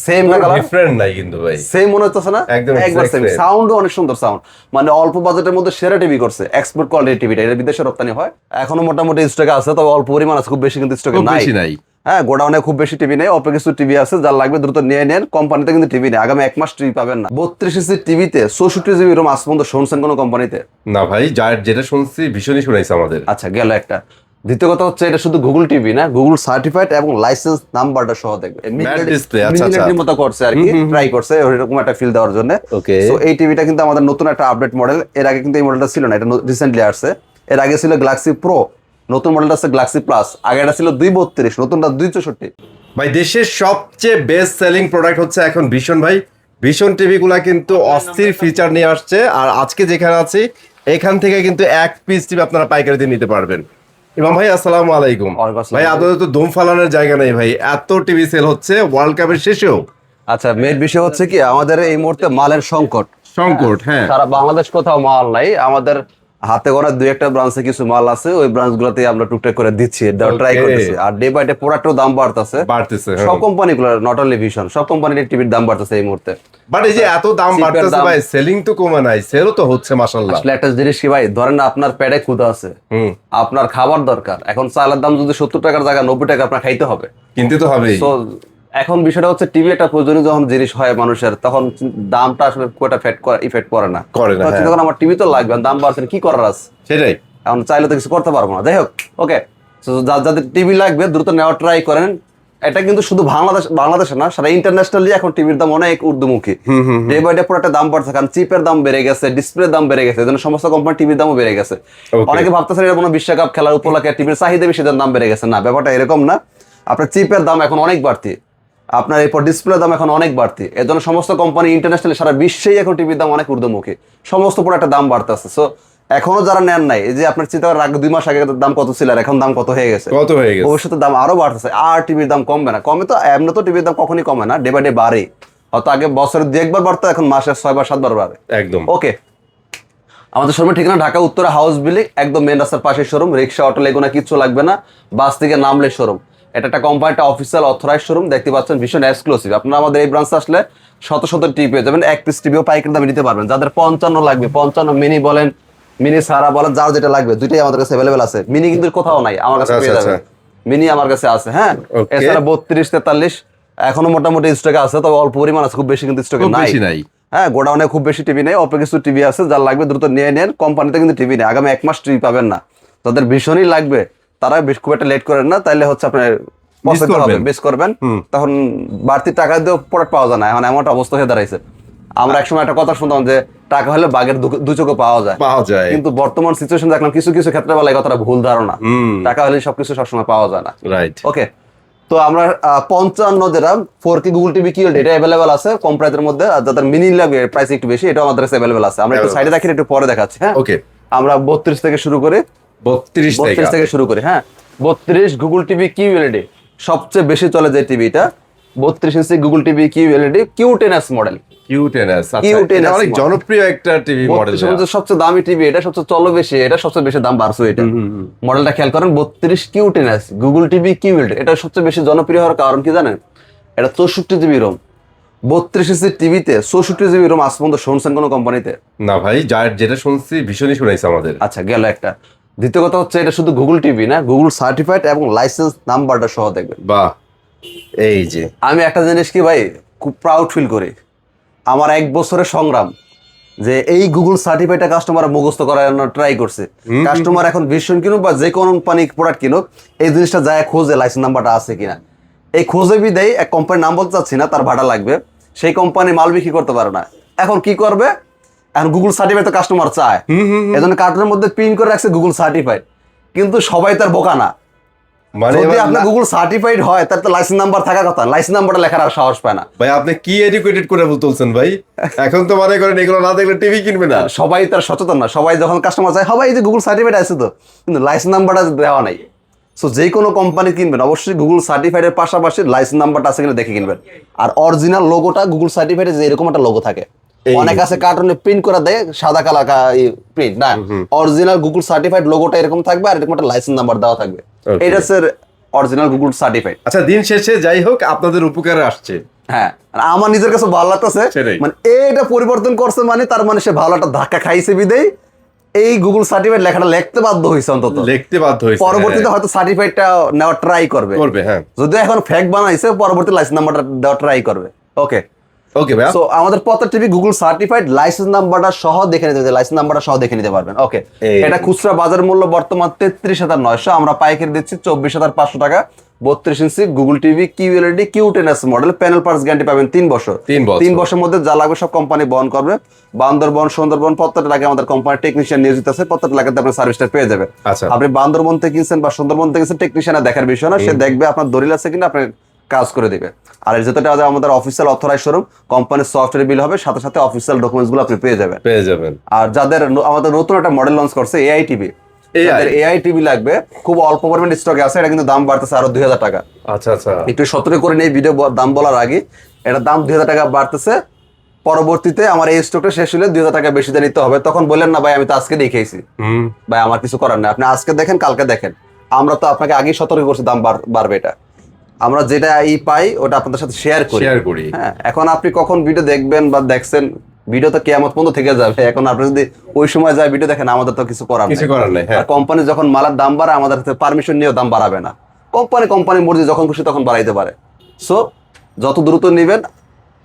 Same না colour, different নাই কিন্তু ভাই, সেম মনে হচ্ছে না একদম একবার সেম। সাউন্ডও অনেক সুন্দর সাউন্ড, মানে অল্প বাজেটের মধ্যে সেরা টিভি করছে, এক্সপোর্ট কোয়ালিটি টিভিটা, এটা বিদেশে রপ্তানি হয়। এখনো মোটামুটি স্টকে আছে, তবে অল্প পরিমাণ আছে, খুব বেশি কিন্তু স্টকে নাই। হ্যাঁ, গোডাউনে খুব বেশি টিভি নেই, অল্প কিছু টিভি আছে, যার লাগবে দ্রুত নিয়ে নেন। কোম্পানিতে কিন্তু টিভি নেই, আগামী 1 মাস টিভি পাবেন না। 32 ইঞ্চি টিভিতে 64 জিবি রোম আজ পর্যন্ত শুনছেন কোনো কোম্পানিতে? না ভাই, যেটা শুনছি ভীষণই শুনাইছে আমাদের। আচ্ছা, গেল একটা। দ্বিতীয় কথা হচ্ছে এটা শুধু গুগল টিভি না, গুগল সার্টিফাইড এবং লাইসেন্স নাম্বারটা সহ দেখবে। মিনিমাম মতো করছে আর কি, ট্রাই করছে এরকম একটা ফিল দেওয়ার জন্য। ওকে, সো এই টিভিটা কিন্তু আমাদের নতুন একটা আপডেট মডেল, এর আগে কিন্তু এই মডেলটা ছিল না, এটা রিসেন্টলি আসছে। এর আগে ছিল গ্যালাক্সি প্রো, নতুন মডেলটা আছে গ্যালাক্সি প্লাস, আগেটা ছিল 232, নতুনটা 264। ভাই দেশের সবচেয়ে বেস্ট সেলিং প্রোডাক্ট হচ্ছে এখন ভীষণ ভাই। ভীষণ টিভি গুলা কিন্তু অস্থির ফিচার নিয়ে আসছে, আর আজকে যেখানে আছি এখান থেকে কিন্তু এক পিস টিভি আপনারা পাইকারি দিয়ে নিতে পারবেন। ইমাম ভাই আসসালামু আলাইকুম। ভাই আপনাদের তো দম ফালানোর জায়গা নেই ভাই, এত টিভি সেল হচ্ছে ওয়ার্ল্ড কাপের শেষেও। আচ্ছা, মেন বিষয় হচ্ছে কি, আমাদের এই মুহূর্তে মালের সংকট। হ্যাঁ, সারা বাংলাদেশ কোথাও মাল নাই, আমাদের হাতে গোনা 2-1টা ব্রাঞ্চে কিছু মাল আছে, ওই ব্রাঞ্চ গুলোতে আমরা টুকটাক করে দিচ্ছি, ট্রাই করতেছি। আর ডে বাই ডে প্রোডাক্টের দাম বাড়তেছে, সব কোম্পানি গুলো, নট অনলি ভিশন, সব কোম্পানির টিভির দাম বাড়তেছে এই মুহূর্তে। বাট এই যে এত দাম বাড়তেছে ভাই, সেলিং তো কমে নাই, সেলও তো হচ্ছে মাশাআল্লাহ। আসলে একটা জিনিস কি ভাই, ধরেন না আপনার পেটে ক্ষুধা আছে, আপনার খাবার দরকার, এখন চালের দাম যদি 70 টাকার জায়গায় 90 টাকা আপনার খাইতে হবে, কিনতে তো হবেই। তো এখন বিষয়টা হচ্ছে টিভি একটা প্রয়োজনীয় যখন জিনিস হয় মানুষের, তখন দামটা আসলে খুব একটা ইফেক্ট করে না। তখন আমার টিভি তো লাগবে, দাম বাড়ছে, কি করার আছে সেটাই, এখন চাইলে তো কিছু করতে পারবো না। যাই হোক, ওকে, যাদের টিভি লাগবে দ্রুত নেওয়ার ট্রাই করেন। এটা কিন্তু শুধু বাংলাদেশে না, সারা ইন্টারন্যাশনালি এখন টিভির দাম অনেক ঊর্ধ্বমুখী। ডে বাই ডে প্রোডাক্টের দাম বাড়ছে, কারণ চিপের দাম বেড়ে গেছে, ডিসপ্লের দাম বেড়ে গেছে, এজন্য সমস্ত কোম্পানি টিভির দামও বেড়ে গেছে। অনেকে ভাবতেছেন এটা কোনো বিশ্বকাপ খেলার উপলক্ষে টিভির চাহিদা বেশি, দাম বেড়ে গেছে, না, ব্যাপারটা এরকম না। আপনার চিপের দাম এখন অনেক বাড়তি, আপনার এরপর ডিসপ্লের দাম এখন অনেক বাড়তি, এর জন্য সমস্ত কোম্পানি ইন্টারন্যাশনালি সারা বিশ্বেই এখন টিভির দাম অনেক ঊর্ধ্বমুখী, সমস্ত প্রোডাক্টের দাম বাড়তেছে। সো এখনো যারা নেন নাই, এই যে আপনার চিন্তা করার আগে 2 মাস আগে দাম কত ছিল আর এখন দাম কত হয়ে গেছে, ভবিষ্যতে দাম আরো বাড়তেছে, আর টিভির দাম কমবে না। কমে তো এমনি তো টিভির দাম কখনই কমে না, ডে বাই ডে বাড়ে, হয়তো আগে বছরে 2-1 বার বাড়তো, এখন মাসে 6-7 বার বাড়ে একদম। ওকে, আমাদের শোরুমের ঠিকানা ঢাকা উত্তরা হাউস বিল্ডিং, একদম মেন রাস্তার পাশে শোরুম, রিক্সা অটো লেগুনা কিচ্ছু লাগবে না, বাস থেকে নামলে শোরুম। এটা একটা কোম্পানিটা অফিসিয়াল অথরাইজ শোরুম, দেখতে পাচ্ছেন ভীষণ এক্সক্লুসিভ। আপনারা আমাদের এই ব্রাঞ্চে আসলে শত শত টিভি পেয়ে যাবেন, এক পিস টিভিও পাইকারি দামে নিতে পারবেন। যাদের 55 লাগবে, 55 মিনি বলেন, মিনি সারা বলেন, যার যেটা লাগবে, দুইটাই আমাদের কাছে অ্যাভেলেবেল আছে। মিনি কিন্তু কোথাও নাই, আমার কাছে পেয়ে যাবেন, মিনি আমার কাছে আছে। হ্যাঁ, এছাড়া 32-43 এখনো মোটামুটি স্টকে আছে, তবে অল্প পরিমাণ আছে, খুব বেশি কিন্তু স্টকে নাই। হ্যাঁ, গোডাউনে খুব বেশি টিভি নেই, অল্প কিছু টিভি আছে, যার লাগবে দ্রুত নিয়ে নেন। কোম্পানিতে কিন্তু টিভি নেই, আগামী 1 মাস টিভি পাবেন না। যাদের ভীষণই লাগবে তারা খুব একটা লেট করেন না, তাইলে হচ্ছে আপনার বেশ করবেন, তখন বাড়তি টাকা দিয়েও প্রোডাক্ট পাওয়া যায় না, এখন এমন একটা অবস্থা হয়ে দাঁড়াইছে। আমরা একসময় একটা কথা শুনতাম যে টাকা হলে বাঘের দু চোখে পাওয়া যায়, কিন্তু বর্তমান সিচুয়েশন দেখলাম কিছু কিছু ক্ষেত্রে বলে এই কথাটা ভুল ধারণা, টাকা হলে সবকিছু সবসময় পাওয়া যায় না। রাইট, ওকে। তো আমরা 55 যেটা 4K গুগল টিভি কিউএলডি, এটা অ্যাভেলেবল আছে কম প্রাইসের মধ্যে, আর যাদের মিনি লাগবে প্রাইস একটু বেশি, এটা আমাদের কাছে অ্যাভেলেবল আছে। আমরা একটু সাইডে রাখি, একটু পরে দেখাচ্ছি। হ্যাঁ, ওকে, আমরা 32 থেকে শুরু করি, 32 থেকে শুরু করি। হ্যাঁ, 32 গুগল টিভি কিউএলডি সবচেয়ে বেশি চলে যে টিভিটা, 32 ইঞ্চি Google TV QLED Q10s model. অনেক জনপ্রিয় একটা টিভি মডেল, সবচেয়ে দামি টিভি, এটা সবচেয়ে চলো বেশি, এটা সবচেয়ে বেশি দাম বাড়ছে। এটা মডেলটা খেয়াল করেন, 32 Q10s গুগল টিভি কিউএলডি, এটা সবচেয়ে বেশি জনপ্রিয় হওয়ার কারণ কি জানেন? এটা 64 জিবি রোম, 32 ইঞ্চি টিভিতে 64 জিবি রোম আজ পর্যন্ত শুনছেন কোনো কোম্পানিতে? না ভাই, যেটা শুনছি ভীষণই শুনাইছে আমাদের। আচ্ছা, গেল একটা। দ্বিতীয় কথা হচ্ছে এটা শুধু গুগল টিভি না, গুগল সার্টিফাইড এবং লাইসেন্স নাম্বারটা সহ দেখবেন। বাহ, এই যে আমি একটা জিনিস কি ভাই খুব প্রাউড ফিল করি, আমার 1 বছরের সংগ্রাম, যে এই গুগল সার্টিফাইডটা কাস্টমার মুখস্থ করার ট্রাই করছে। কাস্টমার এখন ভীষণ কিনুক বা যে কোনো কোম্পানি প্রোডাক্ট কিনুক, এই জিনিসটা যায় খোঁজে লাইসেন্স নাম্বারটা আছে কিনা। এই খোঁজে বিদেয় এক কোম্পানির নাম বলতে চাচ্ছি না, তার ভাড়া লাগবে, সেই কোম্পানি মাল বিক্রি করতে পারে না। এখন কি করবে? এখন গুগল সার্টিফাইড তো কাস্টমার চায়, এজন্য কার্টুনের মধ্যে প্রিন্ট করে রাখছে গুগল সার্টিফাইড। কিন্তু সবাই তার বোকা না, যদি আপনার গুগল সার্টিফাইড হয় তার তো লাইসেন্স নাম্বার থাকার কথা, লাইসেন্স নাম্বারটা লেখার আর সাহস পায় না। ভাই আপনি কি এডুকেটেড করে বলতেছেন ভাই? এখন তো মনে করেন এগুলো না দেখলে টিভি কিনবে না, সবাই তার সচেতন না। সবাই যখন কাস্টমার চায়, সবাই যে গুগল সার্টিফাইড আছে তো, কিন্তু লাইসেন্স নাম্বারটা দেওয়া নাই। সো যে কোনো কোম্পানি কিনবেন অবশ্যই গুগল সার্টিফাইডের পাশাপাশি লাইসেন্স নাম্বারটা আছে কিনা দেখে কিনবেন। আর অরিজিনাল লোগোটা গুগল সার্টিফাইডে যে এরকম একটা লোগো থাকে, অনেক আছে কার্টুনে প্রিন্ট করে দেয় সাদা কালার প্রিন্ট, না, অরিজিনাল গুগল সার্টিফাইড লোগোটা এরকম থাকবে, আর এরকম একটা লাইসেন্স নাম্বার দেওয়া থাকবে, এটা হচ্ছে অরিজিনাল গুগল সার্টিফাইড। আচ্ছা, দিন শেষে যাই হোক আপনাদের উপকারে আসছে। হ্যাঁ আর আমার নিজের কাছে ভালো লাগতেছে সেটাই। মানে এইটা পরিবর্তন করছে মানে তার মানে সে ভালো একটা ধাক্কা খাইছে বিদেই এই গুগল সার্টিফাইড লেখাটা লিখতে বাধ্য হয়েছে অন্তত লিখতে বাধ্য হয়েছে, পরবর্তীতে হয়তো সার্টিফাইডটা নেওয়ার ট্রাই করবে করবে। হ্যাঁ, যদিও এখন ফেক বানাইছে পরবর্তী লাইসেন্স নাম্বারটা দেওয়ার ট্রাই করবে। ওকে ওকে ভাইয়া। সো আমাদের প্রত্যেক টিভি গুগল সার্টিফাইড লাইসেন্স নাম্বারটা সহ দেখে নিতে লাইসেন্স নাম্বারটা সহ দেখে নিতে পারবেন। ওকে এই। এটা খুচরা বাজার মূল্য বর্তমান 33,900, আমরা পাইকারি দিচ্ছি 24,500 টাকা। 32 ইঞ্চি Google TV QLED Q10s model, panel parts guarantee পাবেন 3 বছর। 3 বছরের মধ্যে যা লাগবে সব কোম্পানি বহন করবে। বান্দরবন, সুন্দরবন প্রত্যেকটা এলাকায় আমাদের কোম্পানি টেকনিশিয়ান নিয়োজিত আছে, প্রত্যেকটা এলাকাতে আপনি সার্ভিসটা পেয়ে যাবেন। আচ্ছা। আপনি বান্দরবন থেকে কিনছেন বা সুন্দরবন থেকে কিনছেন, টেকনিশিয়ানের দেখার বিষয় না, সে দেখবে আপনার দলিল আছে কিনা, আপনি কাজ করে দিবে। আর এর যেটা আমাদের অফিসিয়াল অথরাইজ শোরুম, কোম্পানির সফটওয়্যার বিল হবে, সাথে সাথে অফিসিয়াল ডকুমেন্টস গুলো আপনি পেয়ে যাবেন। আর যাদের আমাদের নতুন একটা মডেল লঞ্চ করছে এআই টিভি, যাদের এআই টিভি লাগবে খুব অল্প পরিমাণে স্টকে আছে, এটা কিন্তু দাম বাড়তেছে আরো 2,000 টাকা। আচ্ছা আচ্ছা, একটু সতর্ক করে নেই ভিডিও দাম বলার আগে, এটা দাম 2,000 টাকা বাড়তেছে। পরবর্তীতে আমার এই স্টকটা শেষ হলে 2,000 টাকা বেশি দিয়ে নিতে হবে। তখন বললেন না ভাই আমি তো আজকে দেখেছি, ভাই আমার কিছু করার নেই, আপনি আজকে দেখেন কালকে দেখেন। আমরা তো আপনাকে আগেই সতর্ক করছি দাম বাড়বে, এটা আমরা যেটা পাই ওটা আপনাদের সাথে শেয়ার করি। হ্যাঁ, এখন আপনি কখন ভিডিও দেখবেন বা দেখছেন, ভিডিও তো কিয়ামত পর্যন্ত থেকে যাবে। এখন আপনি যদি ওই সময় যায় ভিডিও দেখেন, আমাদের তো কিছু করার নেই। আর কোম্পানি যখন মালের দাম বাড়ায় আমাদের পারমিশন নিয়েও দাম বাড়াবে না। কোম্পানি মর্জি যখন খুশি তখন বাড়াইতে পারে। সো যত দ্রুত নেবেন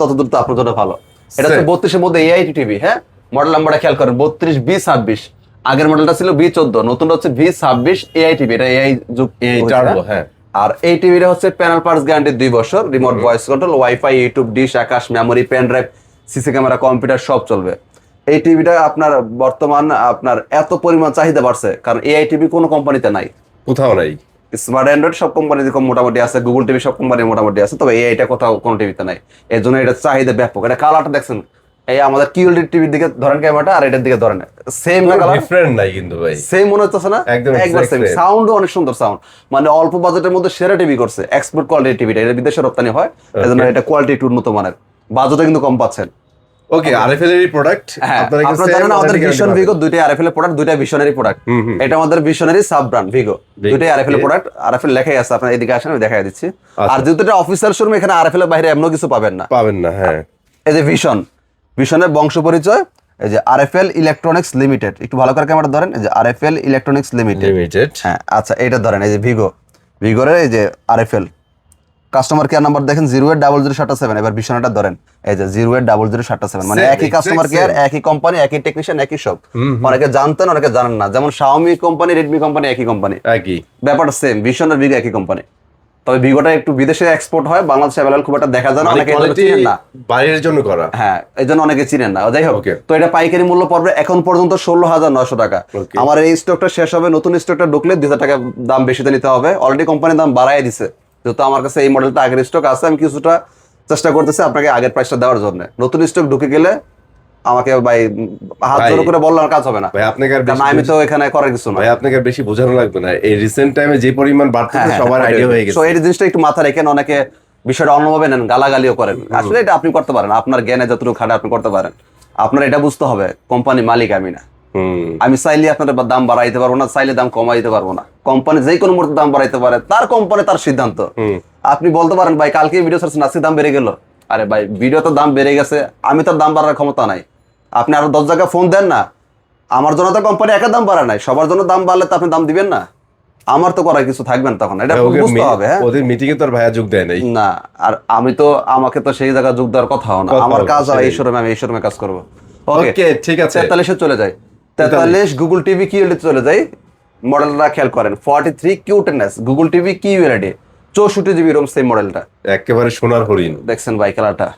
তত দ্রুত আপনার জন্য ভালো। এটা হচ্ছে 32-এর মধ্যে এআই টিভি। হ্যাঁ, মডেল নাম্বারটা খেয়াল করেন 32B26। আগের মডেলটা ছিল B14, নতুনটা হচ্ছে V26 এআই টিভি। এটা এআই যুগ টার্বো। হ্যাঁ, আর এই টিভিটা হচ্ছে প্যানেল পার্টস গ্যারান্টি 2 বছর, remote voice control, wifi, YouTube, dish, Akash, memory, pen drive, CC camera, computer সব চলবে। এই টিভিটা আপনার বর্তমান আপনার এত পরিমাণ চাহিদা বাড়ছে কারণ এআই টিভি কোনো কোম্পানিতে নাই, কোথাও নাই। স্মার্ট অ্যান্ড্রয়েড সব কোম্পানিতে মোটামুটি আছে, গুগল টিভি সব কোম্পানি মোটামুটি আছে, তবে এআইটা কোথাও কোনো টিভিতে নাই। এর জন্য এটা চাহিদা ব্যাপক। এটা কালারটা দেখছেন, এই আমাদের কিউএলডি টিভির দিকে ধরেন ক্যামেরাটা, আর এটার দিকে ধরেন সেম না, কালার ডিফারেন্ট নাই কিন্তু ভাই, সেম মনে হচ্ছে না, একবার সেম। সাউন্ডও অনেক সুন্দর সাউন্ড, মানে অল্প বাজেটের মধ্যে সেরা টিভি করছে, এক্সপোর্ট কোয়ালিটি টিভিটা, এটা বিদেশে রপ্তানি হয়, এজন্য এটা কোয়ালিটি একটু উন্নত মানের, বাজেটে কিন্তু কম পাচ্ছেন। ওকে, আরএফএল এর প্রোডাক্ট আপনারা জানেন আমাদের ভিশন ভিগো দুইটাই আরএফএল এর প্রোডাক্ট, দুইটাই ভিশনারি প্রোডাক্ট। এটা আমাদের ভিশনারি সাব ব্র্যান্ড ভিগো, দুইটাই আরএফএল এর প্রোডাক্ট। আরএফএল লেখাই আছে, আপনারা এদিকে আসেন আমি দেখাই দিচ্ছি। আর যেহেতু এটা অফিসিয়াল শোরুম, এখানে আরএফএল এর বাইরে এমন কিছু পাবেন না। হ্যাঁ, এই যে ভিশনের বংশ পরিচয়, এই যে আরএফএল ইলেকট্রনিক্স লিমিটেড, একটু ভালো করে ক্যামেরা ধরেন, এই যে আরএফএল ইলেকট্রনিক্স লিমিটেড। হ্যাঁ, আচ্ছা এটা ধরেন, এই যে ভিগোর এই যে আরএফএল কাস্টমার কেয়ার নাম্বার দেখেন 0800777। এবার ভিশনটা ধরেন, এই যে 0800777, মানে একই কাস্টমার কেয়ার, একই কোম্পানি, একই টেকনিশিয়ান, একই সব। অনেকে জানতেন, অনেকে জানেন না। যেমন শাওমি কোম্পানি, রেডমি কোম্পানি একই কোম্পানি, একই ব্যাপারটা সেম। ভিশন আর ভিগো একই কোম্পানি, তবে ভিগোটা একটু বিদেশে এক্সপোর্ট হয়, বাংলাদেশে অ্যাভেলেবল খুব একটা দেখা যায় না, অনেকে চিনেন না, বাইরের জন্য করা। হ্যাঁ, এই জন্য অনেকে চিনেন না। যাই হোক, তো এটা পাইকারি মূল্য পড়বে এখন পর্যন্ত 16,900 টাকা। আমার এই স্টকটা শেষ হবে, নতুন স্টকটা ঢুকলে 2,000 টাকা দাম বেশিতে নিতে হবে। অলরেডি কোম্পানি দাম বাড়াই দিছে, যেহেতু আমার কাছে এই মডেলটা আগের স্টক আছে, আমি কিছুটা চেষ্টা করতেছি আপনাকে আগের প্রাইসটা দেওয়ার জন্য। নতুন স্টক ঢুকে গেলে আমাকে ভাই হাত জোর করে বললে কাজ হবে না ভাই, আপনাকে আমি তো এখানে করার কিছু না ভাই, আপনাকে আর বেশি বোঝানো লাগবে না। এই রিসেন্ট টাইমে যে পরিমাণ বাড়তেছে সবার আইডিয়া হয়ে গেছে। সো এই জিনিসটা একটু মাথা রেখেন, অনেকে বিষয়টা অন্যভাবে নেন, গালাগালিও করেন। আসলে এটা আপনি করতে পারেন, আপনার জ্ঞানে যতটুকু খাটে আপনি করতে পারেন। আপনার এটা বুঝতে হবে কোম্পানি মালিক আমি না, আমি চাইলে আপনাদের দাম বাড়াইতে পারবো না, চাইলে দাম কমাইতে পারবো না। কোম্পানি যে কোনো মুহূর্তে দাম বাড়াইতে পারে, তার কোম্পানি তার সিদ্ধান্ত। আপনি বলতে পারেন ভাই কালকে ভিডিও ছাড়ছেন আজকে দাম বেড়ে গেল, আরে ভাই ভিডিও তো দাম বেড়ে গেছে, আমি তার দাম বাড়ার ক্ষমতা নাই। আপনি আরো 10 জায়গায় ফোন দেন না, আমার জন্য তো কোম্পানি একা দাম বাড়া নাই, সবার জন্য দাম বাড়লে তো আপনি দাম দিবেন না, আমার তো করার কিছু থাকবেন তখন, এটা বুঝতে হবে। হ্যাঁ, ওদের মিটিং এ তো আর ভাইয়া যোগ দেয় নাই না, আর আমি তো আমাকে তো সেই জায়গায় যোগ দেওয়ার কথাও না, আমার কাজ হয় এই শোরুমে, আমি এই শোরুমে কাজ করবো। ওকে, ঠিক আছে। 43-এ চলে যাই, 43 গুগল টিভি কিউএলইডি চলে যাই। মডেলটা খেয়াল করেন 43 Q10s Google TV QLED, 64 GB ROM, সেই মডেলটা একেবারে সোনার হরিণ। দেখছেন ভাই কালারটা,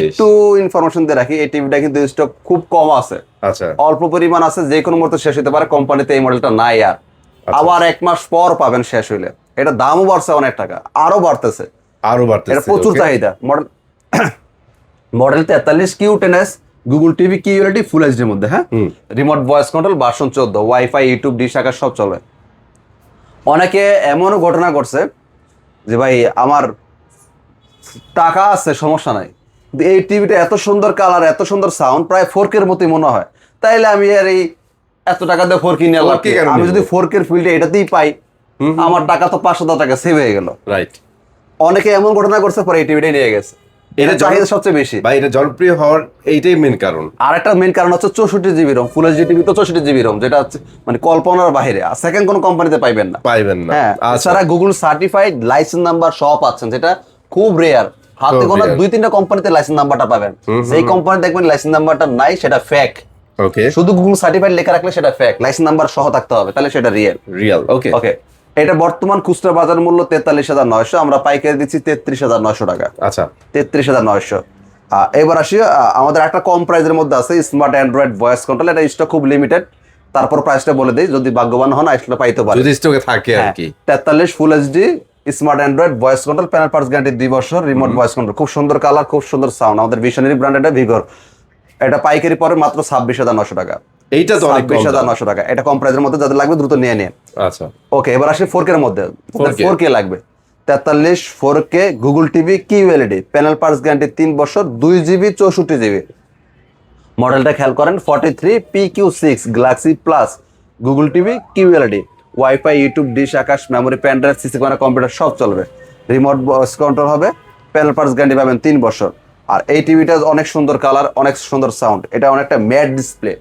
একটু ইনফরমেশন দিয়ে রাখি, এই টিভিটা কিন্তু স্টক খুব কম আছে, আচ্ছা অল্প পরিমাণ আছে, যে কোনো মুহূর্তে শেষ হতে পারে। কোম্পানিতে এই মডেলটা নাই আর, আবার 1 মাস পর পাবেন শেষ হইলে। এটা দামও বাড়ছে অনেক টাকা, আরো বাড়তেছে, এটা প্রচুর চাহিদা। Model 43 Q10s Google TV QLED full HD এর মধ্যে। হ্যাঁ, remote voice control, version 14, wifi, YouTube, dish, Akash সব চলে। অনেকে এমনও ঘটনা করছে যে ভাই আমার টাকা আছে সমস্যা নাই, কিন্তু এই টিভিটা এত সুন্দর কালার, এত সুন্দর সাউন্ড, প্রায় 4K এর মতোই মনে হয়, তাইলে আমি আর এই এত টাকা দিয়ে 4K নিয়ে লাভ কি? আমি যদি 4K এর ফিল্ডে এটাতেই পাই, আমার টাকা তো 500 টাকা সেভ হয়ে গেল। রাইট, অনেকে এমন ঘটনা করছে, পরে এই টিভিটাই নিয়ে গেছে। এটা চাহিদা সবচেয়ে বেশি ভাই, এটা জনপ্রিয় হওয়ার এইটাই মেন কারণ। আর একটা মেন কারণ হচ্ছে 64 GB ROM, full HD TV তো 64 জিবি রোম, যেটা হচ্ছে মানে কল্পনার বাইরে, সেকেন্ড কোনো কোম্পানিতে পাইবেন না। পাইবেন না। হ্যাঁ, আচ্ছা, এছাড়া গুগল সার্টিফাইড লাইসেন্স নাম্বার সহ পাচ্ছেন, যেটা খুব রেয়ার। হাতে খুব গোনা rare। 2-3টা কোম্পানিতে লাইসেন্স নাম্বারটা পাবেন। যেই কোম্পানি দেখবেন লাইসেন্স নাম্বারটা নাই, সেটা ফেক। ওকে, শুধু গুগল সার্টিফাইড লেখা রাখলে সেটা ফেক, লাইসেন্স নাম্বার সহ থাকতে হবে, তাহলে সেটা রিয়েল। রিয়েল। ওকে, ওকে, এটা বর্তমান খুচরা বাজার মূল্য 43,900, আমরা পাইকারি দিচ্ছি 33,900 টাকা। আচ্ছা, 33,900। এবার আসি, আমাদের একটা কম প্রাইসের মধ্যে আছে স্মার্ট অ্যান্ড্রয়েড ভয়েস কন্ট্রোল। এটা স্টক খুব লিমিটেড, তারপর প্রাইসটা বলে দিই, যদি ভাগ্যবান হন আসলে পাইতে পারে। যদি স্টকে থাকে আর কি। 43 full HD smart Android voice control, panel parts guarantee 2 বছর, রিমোট ভয়েস কন্ট্রোল, খুব সুন্দর কালার, খুব সুন্দর সাউন্ড, আমাদের ভিশনারি ব্র্যান্ড, এটা ভিগর। এটা পাইকারি পরে মাত্র 26,900 টাকা। এইটা তো অনেক কম দাম। 26,900 টাকা, এটা কম প্রাইসের মধ্যে, যাদের লাগবে দ্রুত নিয়ে নিন। আচ্ছা, ওকে, এবার আসি 4K এর মধ্যে। 4K 4K লাগবে 43 4K Google TV QLED, panel parts guarantee 3 বছর, 2 জিবি 64 জিবি। মডেলটা খেয়াল করেন 43PQ6 galaxy plus Google TV QLED, wifi, YouTube, dish, Akash, memory, pen drive, CC camera, computer সব চলবে। রিমোট ভয়েস কন্ট্রোল হবে, প্যানেল পার্টস গ্যারান্টি পাবেন 3 বছর। আর এই টিভিটা অনেক সুন্দর কালার, অনেক সুন্দর সাউন্ড, এটা অনেকটা ম্যাট ডিসপ্লে,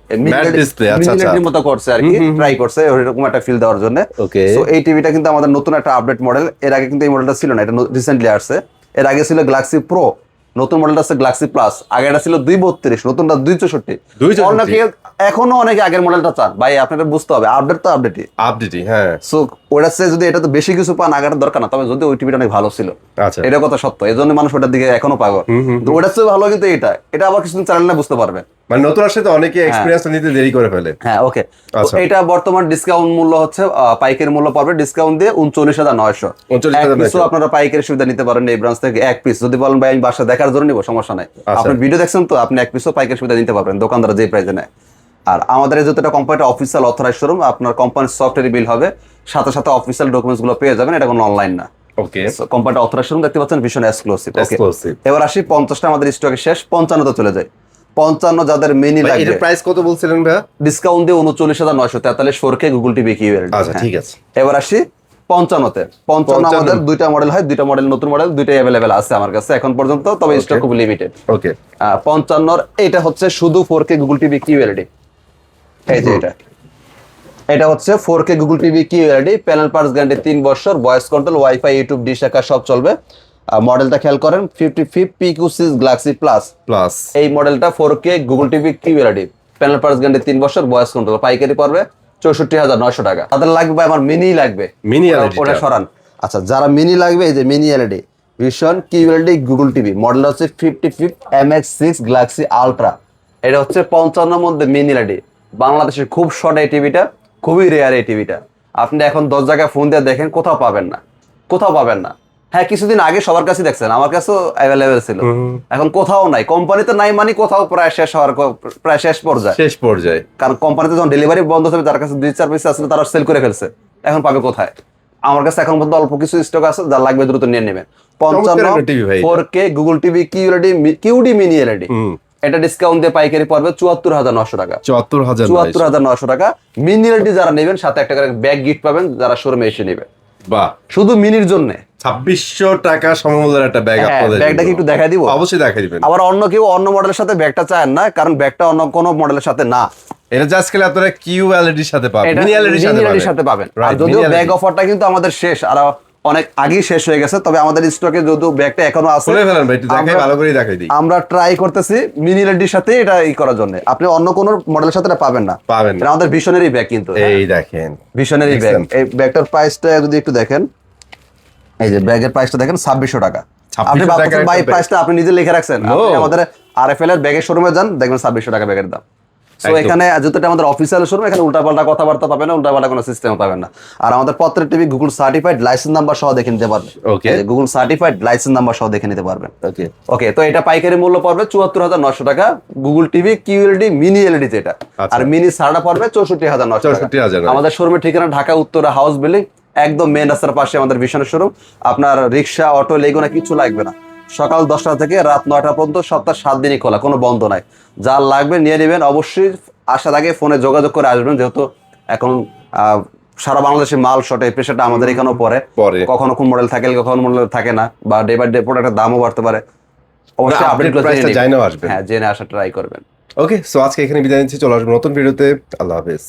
display, আচ্ছা, আচ্ছা। মতো করছে আর কি, ট্রাই করছে ওইরকম একটা ফিল দেওয়ার জন্য। Okay. সো এই টিভিটা কিন্তু আমাদের নতুন একটা আপডেট মডেল, এর আগে কিন্তু এই মডেলটা ছিল না, এটা রিসেন্টলি আসছে। এর আগে ছিল গ্যালাক্সি প্রো, নতুন মডেলটা আছে গ্যালাক্সি প্লাস, আগে এটা ছিল 232, নতুনটা 264। 264 অনেকে এখনো অনেকে আগের মডেলটা চান, ভাই আপনাদের বুঝতে হবে আপডেট তো আপডেটই। আপডেটই, হ্যাঁ। সো ওটার চেয়ে যদি এটা তো বেশি কিছু পান, আগের দরকার না, তবে যদি ওই টিভিটা অনেক ভালো ছিল, আচ্ছা, এটা কথা সত্য, এই জন্য মানুষ ওটার দিকে এখনো পাগল। তো ওটার চেয়ে ভালো কিন্তু এটা আবার কিছুদিন চালালে না বুঝতে পারবে। মানে নতুন আসলে তো অনেকে এক্সপেরিয়েন্স নিতে দেরি করে ফেলে। হ্যাঁ, ওকে। আচ্ছা। এটা বর্তমান ডিসকাউন্ট মূল্য হচ্ছে, পাইকারি মূল্য পাবে ডিসকাউন্ট দিয়ে 39,900। 39,900 আপনারা পাইকারি সুবিধা নিতে পারেন এই ব্রাঞ্চ থেকে, এক পিস যদি বলেন ভাই আমি বাসা দেখার জন্য নিবো, সমস্যা নাই। আচ্ছা। আপনি ভিডিও দেখছেন তো, আপনি এক পিসও পাইকারি সুবিধা নিতে পারবেন, দোকানদার যে প্রাইসে নেয়। আর আমাদের এই যেটা কোম্পানিটা অফিসিয়াল অথরাইজ শোরুম, আপনার কোম্পানির সফটওয়্যার বিল হবে, সাথে সাথে অফিসিয়াল ডকুমেন্টস গুলো পেয়ে যাবেন, এটা কোনো অনলাইন না। ওকে, কোম্পানিটা অথরাইজ শোরুম দেখতে পাচ্ছেন, ভীষণ এক্সক্লুসিভ। ওকে, Exclusive। এবার আসি 50টা আমাদের স্টকে শেষ, 55তে চলে যায়। 55 যাদের মিনি ভাই, লাগবে, এটার প্রাইস কত বলছিলেন ভাইয়া? ডিসকাউন্ট দিয়ে 39,900, 43 4K গুগল টিভি কিউএলইডি। আচ্ছা, ঠিক আছে। এবার আসি 55তে। 55 আমাদের দুইটা মডেল হয়, দুইটা মডেল নতুন মডেল, দুইটাই অ্যাভেলেবেল আছে আমার কাছে এখন পর্যন্ত, তবে স্টক খুব লিমিটেড। ওকে, 55 এটা হচ্ছে শুধু 4K গুগল টিভি কিউএলইডি, এই যে এটা হচ্ছে 4K Google TV QLED, panel parts guarantee 3 বছর, voice control, wifi, YouTube, dish, Akash সব চলবে। মডেলটা খেয়াল করেন 55PQ6 গ্যালাক্সি প্লাস, প্লাস। এই মডেলটা 4K Google TV QLED, panel parts guarantee 3 বছর, ভয়েস কন্ট্রোল, পাইকারি পড়বে 64,900 টাকা। তাদের লাগবে, আমার মিনি লাগবে, মিনি ওটা- LED টা। ওটা সরান। আচ্ছা, যারা মিনি লাগবে, এই যে mini LED vision QLED Google TV, model হচ্ছে 55MX6 গ্যালাক্সি আলট্রা। এটা হচ্ছে 55 মধ্যে মিনি এলইডি, বাংলাদেশের খুব শর্ট এই টিভিটা, খুবই রেয়ার এই টিভিটা। আপনি এখন 10 জায়গায় ফোন দিয়ে দেখেন, কোথাও পাবেন না, কোথাও পাবেন না। হ্যাঁ, কিছুদিন আগে সবার কাছে দেখছেন, আমার কাছেও অ্যাভেলেবেল ছিল, এখন কোথাও নাই, কোম্পানিতে নাই, মানে কোথাও প্রায় শেষ হওয়ার প্রায় শেষ পর্যায়ে। শেষ পর্যায়ে। কারণ কোম্পানিতে যখন ডেলিভারি বন্ধ হবে, যার কাছে 2-4 পিস আসলে তারা সেল করে ফেলছে, এখন পাবে কোথায়? আমার কাছে এখন পর্যন্ত অল্প কিছু স্টক আছে, যার লাগবে দ্রুত নিয়ে নেবেন। চমৎকার একটা TV ভাই এটা। 4K Google TV QD mini LED, এটা ডিসকাউন্ট দিয়ে পাইকারি পড়বে 74,900 টাকা। 74,000। 74,900 টাকা। মিনি এলইডি যারা নেবেন, সাথে একটা করে ব্যাগ গিফট পাবেন যারা শোরুমে এসে নেবে, বাহ, শুধু মিনির জন্য। 2600 টাকা সমমূল্যের একটা ব্যাগ হ্যাঁ, আপনাদের। ব্যাগটা কি একটু দেখা দিব? অবশ্যই দেখাই দিবেন। আবার অন্য কেউ অন্য মডেলের সাথে ব্যাগটা চায় না, কারণ ব্যাগটা অন্য কোনো মডেলের সাথে না, এটা জাস্ট খেলে আপনারা কিউএলইডির সাথে পাবেন, এটা মিনি এলইডির সাথে পাবেন। আর Right, যদিও mini LED ব্যাগ অফারটা কিন্তু আমাদের শেষ, আর অনেক আগেই শেষ হয়ে গেছে, তবে আমাদের স্টকে যদিও ব্যাগটা এখনো আছে, খুলে ফেলেন ভাই, একটু দেখাই, ভালো করে দেখাই দিই। আমরা ট্রাই করতেছি মিনি এলইডির সাথে এটা করার জন্য। আপনি অন্য কোনো মডেলের সাথে এটা পাবেন না, পাবেন না। এটা আমাদের ভিশনারি ব্যাগ, কিন্তু এই দেখেন, ভিশনারি ব্যাগ। দেখছেন? এই ব্যাগটার প্রাইসটা যদি একটু দেখেন, এই যে ব্যাগের প্রাইসটা দেখেন 2600 টাকা। 2600 আপনি ভাবছেন টাকার ভাই একটা প্রাইসটা আপনি নিজে লিখে রাখছেন, আপনি আমাদের আরএফএল এর ব্যাগের শোরুমে যান, দেখবেন 2600 টাকা ব্যাগের দাম। সো একদম। এখানে যেটা আমাদের অফিসিয়াল শোরুম, এখানে উল্টাপাল্টা কথাবার্তা পাবেন না, উল্টাপাল্টা কোনো সিস্টেম পাবেন না। আর আমাদের পত্রের TV Google certified licence number সহ দেখে নিতে পারবেন। Okay. Google certified licence number সহ দেখে নিতে পারবেন। ওকে, ওকে, তো এটা পাইকারি মূল্য পড়বে 74,900 টাকা, Google TV QLED mini LED যেটা, আচ্ছা। আর মিনি সারটা পড়বে 64,900 টাকা। 64,000 আমাদের শোরুমের ঠিকানা ঢাকা উত্তরা হাউস বিল্ডিং, একদম মেন রাস্তার পাশে আমাদের ভিশনের শোরুম। আপনার রিক্সা, অটো, লেগুনা কিছু লাগবে না। সকাল 10টা থেকে রাত 9টা পর্যন্ত সপ্তাহ 7 দিনই খোলা, কোনো বন্ধ নাই। যার লাগবে নিয়ে নেবেন, অবশ্যই আসার আগে ফোনে যোগাযোগ করে আসবেন, যেহেতু এখন সারা বাংলাদেশে মাল শর্ট, এই প্রেশারটা আমাদের এখানেও পড়ে, পরে। কখনো কোন মডেল থাকে, কখনো মডেল থাকে না, বা ডে বাই ডে প্রোডাক্টের দামও বাড়তে পারে। অবশ্যই আপডেট আপডেট প্রাইসটা জানাও আসবেন। হ্যাঁ, জেনে আসা ট্রাই করবেন। ওকে, সো আজকে এখানে বিদায় নিচ্ছি, চলে আসবো নতুন ভিডিওতে। আল্লাহ হাফেজ।